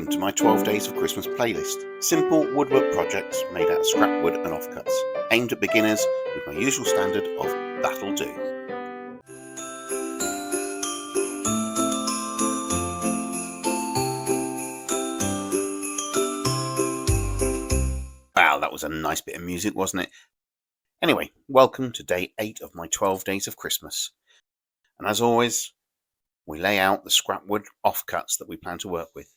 Welcome to my 12 Days of Christmas playlist. Simple woodwork projects made out of scrap wood and offcuts, aimed at beginners with my usual standard of that'll do. Wow, that was a nice bit of music, wasn't it? Anyway, welcome to day 8 of my 12 Days of Christmas. And as always, we lay out the scrap wood offcuts that we plan to work with.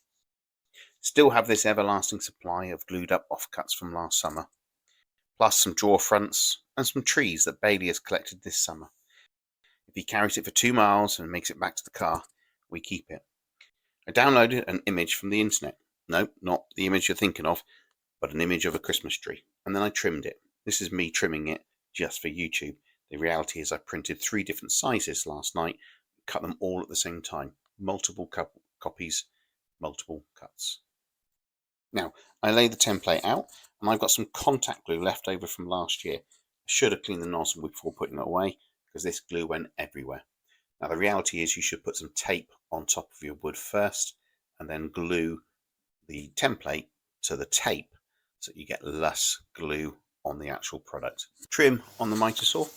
Still have this everlasting supply of glued up offcuts from last summer, plus some drawer fronts and some trees that Bailey has collected this summer. If he carries it for 2 miles and makes it back to the car, we keep it. I downloaded an image from the internet. No, not the image you're thinking of, but an image of a Christmas tree. And then I trimmed it. This is me trimming it just for YouTube. The reality is I printed 3 different sizes last night, cut them all at the same time. Multiple copies, multiple cuts. Now, I lay the template out, and I've got some contact glue left over from last year. I should have cleaned the nozzle before putting it away, because this glue went everywhere. Now, the reality is you should put some tape on top of your wood first, and then glue the template to the tape, so you get less glue on the actual product. Trim on the miter saw.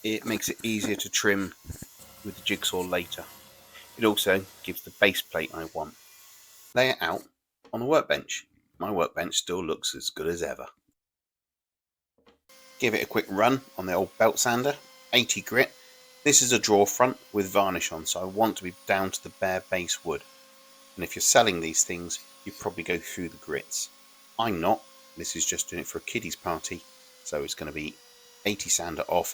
It makes it easier to trim with the jigsaw later. It also gives the base plate I want. Lay it out on the workbench. My workbench still looks as good as ever. Give it a quick run on the old belt sander, 80 grit. This is a drawer front with varnish on, so I want to be down to the bare base wood. And if you're selling these things, you probably go through the grits. I'm not. This is just doing it for a kiddies party, so it's going to be 80 sander off,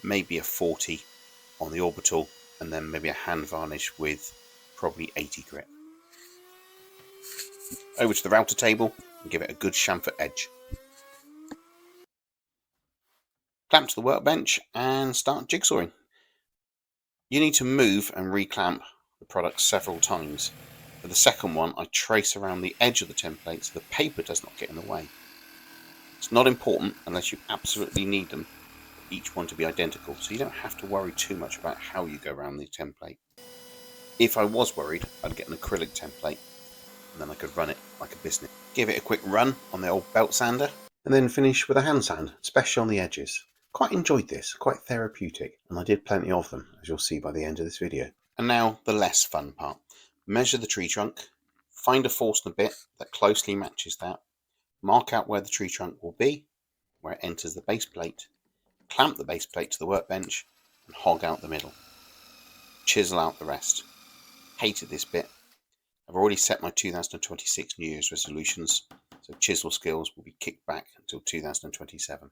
maybe a 40 on the orbital, and then maybe a hand varnish with probably 80 grit. Over to the router table and give it a good chamfer edge. Clamp to the workbench and start jigsawing. You need to move and reclamp the product several times. For the second one, I trace around the edge of the template so the paper does not get in the way. It's not important unless you absolutely need them, each one to be identical, so you don't have to worry too much about how you go around the template. If I was worried, I'd get an acrylic template, and then I could run it like a business. Give it a quick run on the old belt sander, and then finish with a hand sand, especially on the edges. Quite enjoyed this, quite therapeutic, and I did plenty of them, as you'll see by the end of this video. And now the less fun part. Measure the tree trunk, find a Forstner bit that closely matches that, mark out where the tree trunk will be, where it enters the base plate, clamp the base plate to the workbench, and hog out the middle. Chisel out the rest. Hated this bit. I've already set my 2026 New Year's resolutions, so chisel skills will be kicked back until 2027.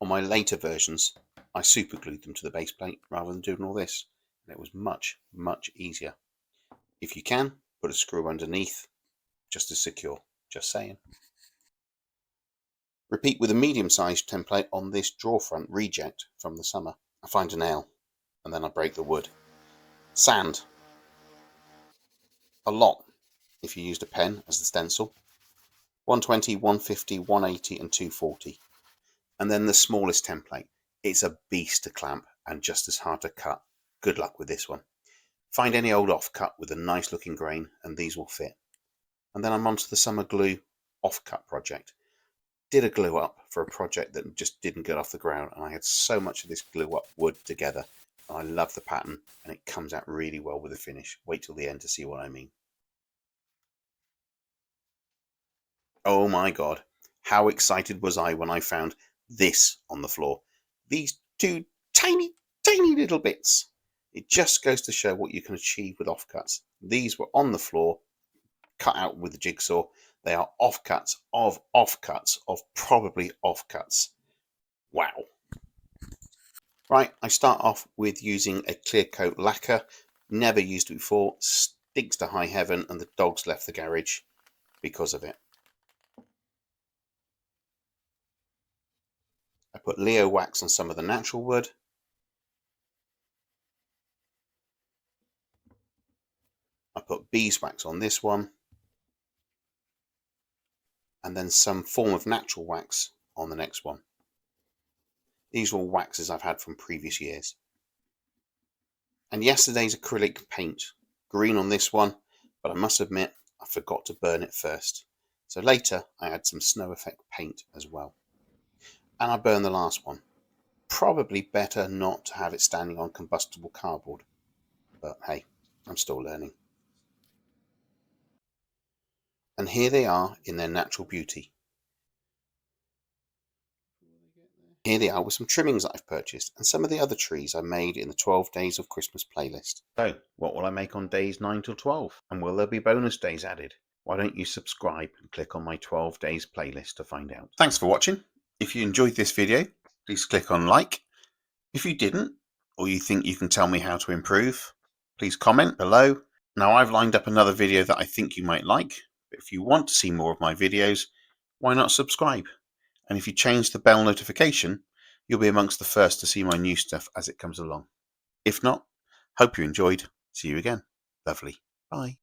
On my later versions, I superglued them to the base plate rather than doing all this, and it was much, much easier. If you can, put a screw underneath, just as secure, just saying. Repeat with a medium-sized template on this drawer front reject from the summer. I find a nail, and then I break the wood. Sand. A lot, if you used a pen as the stencil. 120, 150, 180 and 240. And then the smallest template. It's a beast to clamp and just as hard to cut. Good luck with this one. Find any old offcut with a nice looking grain and these will fit. And then I'm onto the summer glue offcut project. Did a glue up for a project that just didn't get off the ground, and I had so much of this glue up wood together. I love the pattern and it comes out really well with the finish. Wait till the end to see what I mean. Oh my god, how excited was I when I found this on the floor. These 2 tiny little bits. It just goes to show what you can achieve with offcuts. These were on the floor, cut out with the jigsaw. They are offcuts of probably offcuts. Wow. Right, I start off with using a clear coat lacquer. Never used it before. Stinks to high heaven and the dogs left the garage because of it. I put Leo wax on some of the natural wood. I put beeswax on this one. And then some form of natural wax on the next one. These are all waxes I've had from previous years. And yesterday's acrylic paint. Green on this one, but I must admit, I forgot to burn it first. So later I add some snow effect paint as well. And I burned the last one. Probably better not to have it standing on combustible cardboard. But hey, I'm still learning. And here they are in their natural beauty. Here they are with some trimmings that I've purchased and some of the other trees I made in the 12 Days of Christmas playlist. So, what will I make on days 9 till 12? And will there be bonus days added? Why don't you subscribe and click on my 12 Days playlist to find out. Thanks for watching. If you enjoyed this video, please click on like. If you didn't, or you think you can tell me how to improve, please comment below. Now I've lined up another video that I think you might like, but if you want to see more of my videos, why not subscribe? And if you change the bell notification, you'll be amongst the first to see my new stuff as it comes along. If not, hope you enjoyed. See you again. Lovely. Bye.